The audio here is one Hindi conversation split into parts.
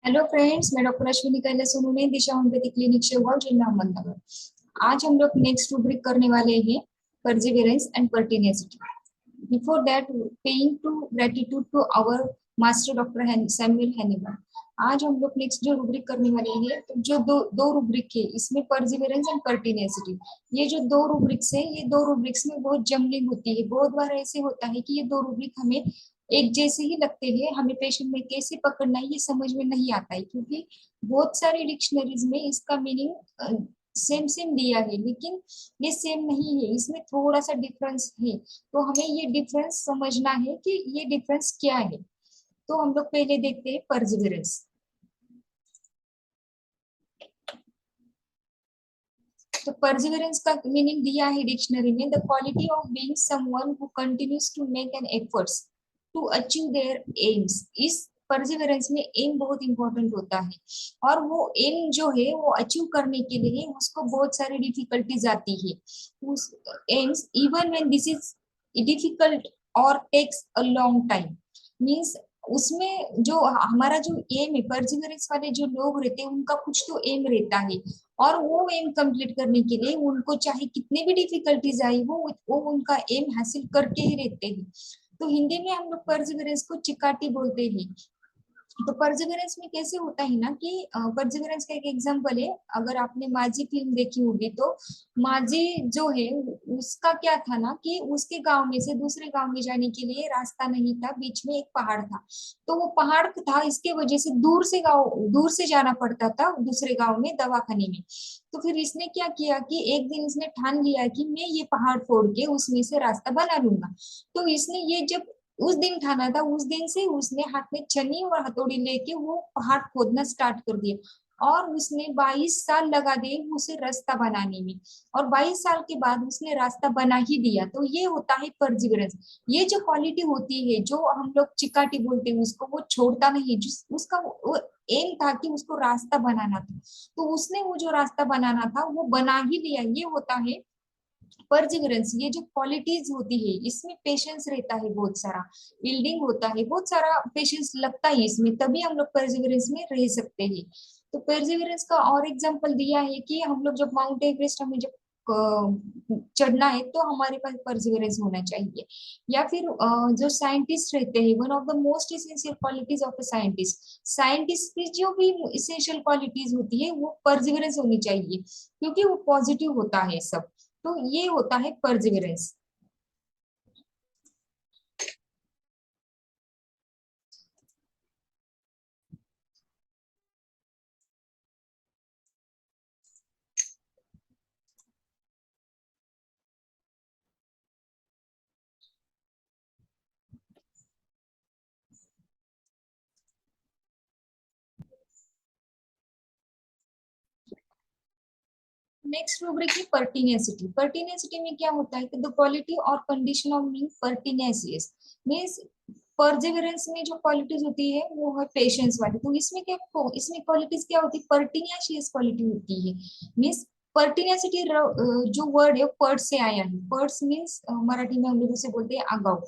हेलो फ्रेंड्स, मैं डॉक्टर अश्विनी कैलासोनुने दिशा होम्योपैथी क्लिनिक शेवगांव जिला अहमदनगर। आज हम लोग नेक्स्ट रूब्रिक करने वाले हैं perseverance and pertinacity. Before that, paying to gratitude to our master doctor Samuel Hannibal. आज हम लोग नेक्स्ट जो रूब्रिक करने वाले हैं, तो जो दो दो रूब्रिक है इसमें परसिवियरेंस एंड पर्टिनेसिटी। ये जो दो रूब्रिक्स है, ये दो रूब्रिक्स में बहुत जमलिंग होती है। बहुत बार ऐसे होता है कि ये दो रूब्रिक हमें एक जैसे ही लगते हैं, हमें पेशेंट में कैसे पकड़ना है ये समझ में नहीं आता है, क्योंकि बहुत सारी डिक्शनरीज में इसका मीनिंग सेम सेम दिया है, लेकिन ये सेम नहीं है, इसमें थोड़ा सा डिफरेंस है। तो हमें ये डिफरेंस समझना है कि ये डिफरेंस क्या है। तो हम लोग पहले देखते हैं परसिवियरेंस। तो परसिवियरेंस का मीनिंग दिया है डिक्शनरी में, the quality of being someone who continues to make an efforts to achieve their aims. इस परसिवियरेंस में एम बहुत इंपॉर्टेंट होता है, और वो एम जो है वो अचीव करने के लिए उसको बहुत सारी डिफिकल्टीज आती है। उस aims even when this is difficult और takes a long time, means उसमें जो हमारा जो एम है, परसिवियरेंस वाले जो लोग रहते हैं उनका कुछ तो एम रहता है, और वो एम कंप्लीट करने के लिए उनको चाहे कितने भी डिफिकल्टीज आई वो उनका एम हासिल करके ही रहते हैं। तो हिंदी में हम लोग परसिवियरेंस को चिकाटी बोलते हैं। तो परसिवियरेंस में कैसे होता है ना कि परसिवियरेंस का एक एग्जांपल है, अगर आपने माझी फिल्म देखी होगी तो माझी जो है उसका क्या था ना कि उसके गांव में से दूसरे गांव में जाने के लिए रास्ता नहीं था, बीच में एक पहाड़ था। तो वो पहाड़ था, इसके वजह से दूर से जाना पड़ता था दूसरे गांव में दवाखाने में। तो फिर इसने क्या किया कि एक दिन इसने ठान लिया कि मैं ये पहाड़ फोड़ के उसमें से रास्ता बना लूंगा। तो इसने ये जब उस दिन ठाना था, उस दिन से उसने हाथ में छन्नी और हथौड़ी लेके वो पहाड़ खोदना स्टार्ट कर दिया, और उसने 22 साल लगा दिए उसे रास्ता बनाने में। और 22 साल के बाद उसने रास्ता बना ही दिया। तो ये होता है परसिवियरेंस। ये जो क्वालिटी होती है, जो हम लोग चिकाटी बोलते हैं उसको, वो छोड़ता नहीं। जिस उसका वो एम था कि उसको रास्ता बनाना था, तो उसने वो जो रास्ता बनाना था वो बना ही लिया। ये होता है परसिवियरेंस। ये जो क्वालिटीज होती है इसमें पेशेंस रहता है, बहुत सारा बिल्डिंग होता है, बहुत सारा पेशेंस लगता है इसमें, तभी हम लोग परसिवियरेंस में रह सकते हैं। तो परसिवियरेंस का और एग्जांपल दिया है कि हम लोग जब माउंट एवरेस्ट हमें जब चढ़ना है तो हमारे पास परसिवियरेंस होना चाहिए। या फिर जो साइंटिस्ट रहते हैं, one of the most essential qualities of a scientist, scientist की जो भी इसेंशियल क्वालिटीज होती है वो परसिवियरेंस होनी चाहिए, क्योंकि वो पॉजिटिव होता है सब। तो ये होता है परसिवियरेंस। नेक्स्ट रूब्रिक है पर्टिनेसिटी। पर्टिनेसिटी में क्या होता है कि द क्वालिटी और condition of being pertinacious, means perseverance में जो क्वालिटीज होती है वो है पेशेंस वाली। तो इसमें क्या, इसमें क्वालिटीज क्या होती है, पर्टिनेशियस क्वालिटी होती है। मींस पर्टिनेसिटी जो वर्ड है पर्ट से आया है। पर्ट्स मींस मराठी में हम लोग उसे बोलते हैं आगाव।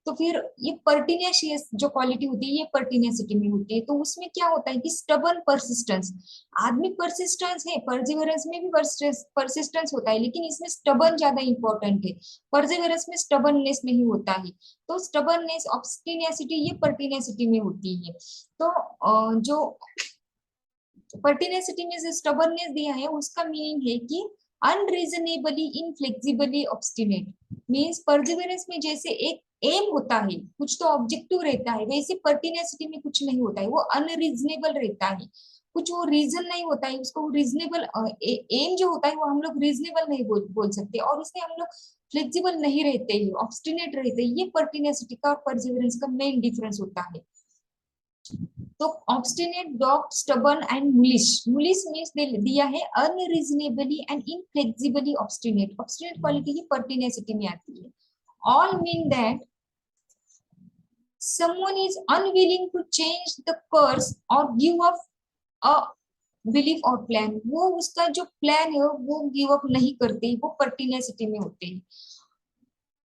तो फिर ये पर्टिनेशियस जो क्वालिटी होती है ये पर्टिनेसिटी में होती है। तो उसमें क्या होता है कि स्टबर्न परसिस्टेंस, आदमी परसिस्टेंस है, परसिवियरेंस में भी परसिस्टेंस होता है, लेकिन इसमें स्टबर्न ज्यादा इंपॉर्टेंट है। परसिवियरेंस में स्टबर्ननेस नहीं होता है। तो स्टबर्ननेस, ऑब्स्टिनेसिटी ये पर्टिनेसिटी में होती है। तो जो पर्टिनेसिटी में जो स्टबर्ननेस दिया है उसका मीनिंग है कि अनरीजनेबली इनफ्लेक्सिबली ऑब्स्टिनेट। मीन्स परसिवियरेंस में जैसे एक एम होता है, कुछ तो ऑब्जेक्टिव रहता है, वैसे पर्टिनेसिटी में कुछ नहीं होता है, वो अनरीजनेबल रहता है। कुछ वो रीजन नहीं होता है उसको, रीजनेबल एम जो होता है वो हम लोग रीजनेबल नहीं बोल सकते, और इसमें हम लोग फ्लेक्सिबल नहीं रहते हैं, ऑब्स्टिनेट रहते हैं। ये पर्टिनेसिटी का और परसिवियरेंस का मेन डिफरेंस होता है। तो obstinate, dog, stubborn and mulish. Mulish means दिया है unreasonably and inflexibly obstinate. Obstinate quality ही पर्टिनेसिटी में आती है। All mean that someone is unwilling to change the course or give up a belief or plan। वो उसका जो प्लान है वो गिव अप नहीं करते, वो पर्टिनेसिटी में होते हैं।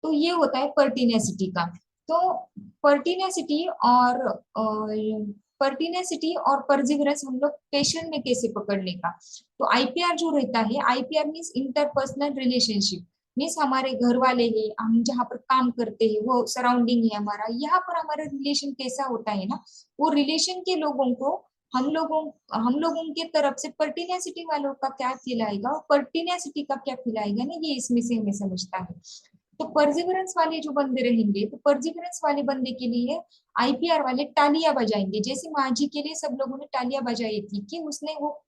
तो ये होता है पर्टिनेसिटी का। तो पर्टिनेसिटी और पर्टिनेसिटी और परजिवरेंस हम लोग पेशेंट में कैसे पकड़ने का। तो आईपीआर जो रहता है, IPR means interpersonal relationship, means हमारे घर वाले हैं, हम जहाँ पर काम करते हैं वो सराउंडिंग है हमारा, यहाँ पर हमारा रिलेशन कैसा होता है ना, वो रिलेशन के लोगों को हम लोगों के तरफ से पर्टिनेसिटी वालों का क्या फील आएगा और पर्टिनेसिटी का क्या फील आएगा ना, ये इसमें से हमें समझता है। तो परजिवरेंस वाले जो बंदे रहेंगे, तो परजिवरेंस वाले बंदे के लिए आईपीआर वाले तालियां बजाएंगे, जैसे माँ जी के लिए सब लोगों ने तालियां बजाई थी कि उसने वो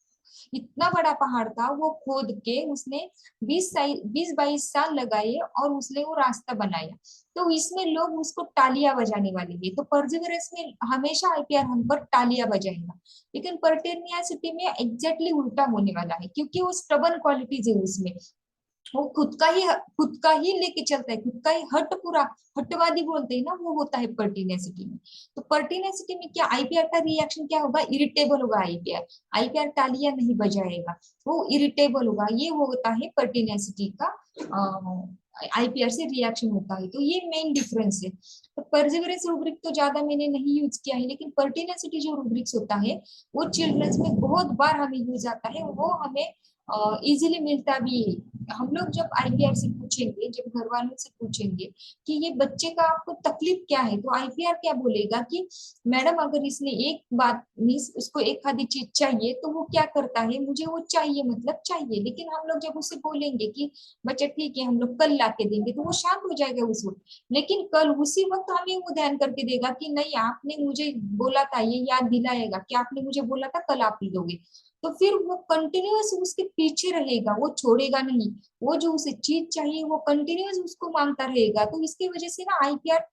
इतना बड़ा पहाड़ था वो खोद के उसने 20-22 साल लगाए और उसने वो रास्ता बनाया। तो इसमें लोग उसको तालियां बजाने वाले हैं। तो परजिवरेंस में हमेशा आईपीआर हम पर तालियां बजाएगा, लेकिन पर्टेनियासिटी में एग्जैक्टली उल्टा होने वाला है, क्योंकि वो स्टबन क्वालिटीज है उसमें। वो खुद का ही लेके चलता है, खुद का ही पूरा हटवादी बोलते हैं ना, वो होता है पर्टिनेसिटी में। तो पर्टिनेसिटी में क्या आईपीआर का रिएक्शन क्या होगा, इरिटेबल होगा आईपीआर। आईपीआर तालियां नहीं बजाएगा, वो इरिटेबल होगा, ये वो होता है पर्टिनेसिटी का आईपीआर से रिएक्शन होता है। तो ये मेन डिफरेंस है। तो परजिवरेंस रूब्रिक तो ज्यादा मैंने नहीं यूज किया है, लेकिन पर्टिनेसिटी जो रूब्रिक्स होता है वो चिल्ड्रंस में बहुत बार हमें यूज आता है, वो हमें इजीली मिलता भी है। हम लोग जब आईपीआर से पूछेंगे, जब घर वालों से पूछेंगे कि ये बच्चे का आपको तकलीफ क्या है, तो आईपीआर क्या बोलेगा कि मैडम अगर इसने एक बात मीन्स उसको एक आधी चीज चाहिए तो वो क्या करता है, मुझे वो चाहिए मतलब चाहिए। लेकिन हम लोग जब उसे बोलेंगे कि बच्चा ठीक है हम लोग कल ला के देंगे, तो वो शांत हो जाएगा उस वक्त। लेकिन कल उसी वक्त हमें वो ध्यान करके देगा कि नहीं आपने मुझे बोला था, ये याद दिलाएगा कि आपने मुझे बोला था कल आप ही दोगे। तो फिर वो कंटिन्यूअस उसके पीछे रहेगा, वो छोड़ेगा नहीं। वो जो उसे चीज चाहिए वो कंटिन्यूअस उसको मांगता रहेगा। तो इसकी वजह से ना आईपीआर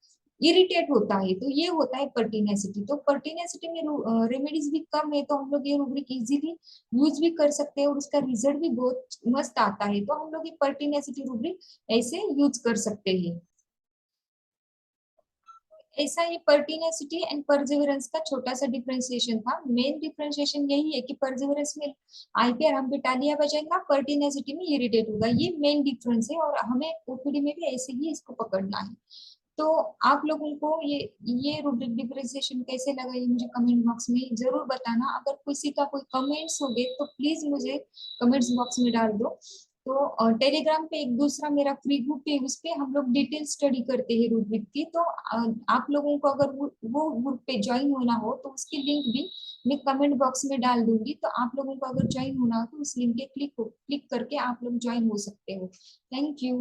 इरिटेट होता है। तो ये होता है पर्टिनेसिटी। तो पर्टिनेसिटी में रेमेडीज भी कम है, तो हम लोग ये रूब्रिक इजीली यूज भी कर सकते हैं और उसका रिजल्ट भी बहुत मस्त आता है। तो हम लोग ये पर्टिनेसिटी रूब्रिक ऐसे यूज कर सकते हैं। ऐसा ये पर्टिनेसिटी एंड परजिवरेंस का छोटा सा डिफरेंशिएशन था। मेन डिफरेंशिएशन यही है कि परजिवरेंस में आईपीआर हम बिटालिया बजाएगा, पर्टिनेसिटी में इरिटेट होगा। ये मेन डिफरेंस है और हमें ओपीडी में भी ऐसे ही इसको पकड़ना है। तो आप लोगों को ये रूब्रिक डिफरेंशिएशन कैसे लगा ये मुझे कमेंट बॉक्स में जरूर बताना। अगर किसी का कोई कमेंट्स हो गए तो प्लीज मुझे कमेंट्स बॉक्स में डाल दो। तो टेलीग्राम पे एक दूसरा मेरा फ्री ग्रुप है, उस पे हम लोग डिटेल स्टडी करते हैं रूब्रिक की। तो आप लोगों को अगर वो ग्रुप पे ज्वाइन होना हो तो उसकी लिंक भी मैं कमेंट बॉक्स में डाल दूंगी। तो आप लोगों को अगर ज्वाइन होना हो तो उस लिंक पे क्लिक करके आप लोग ज्वाइन हो सकते हो। Thank you.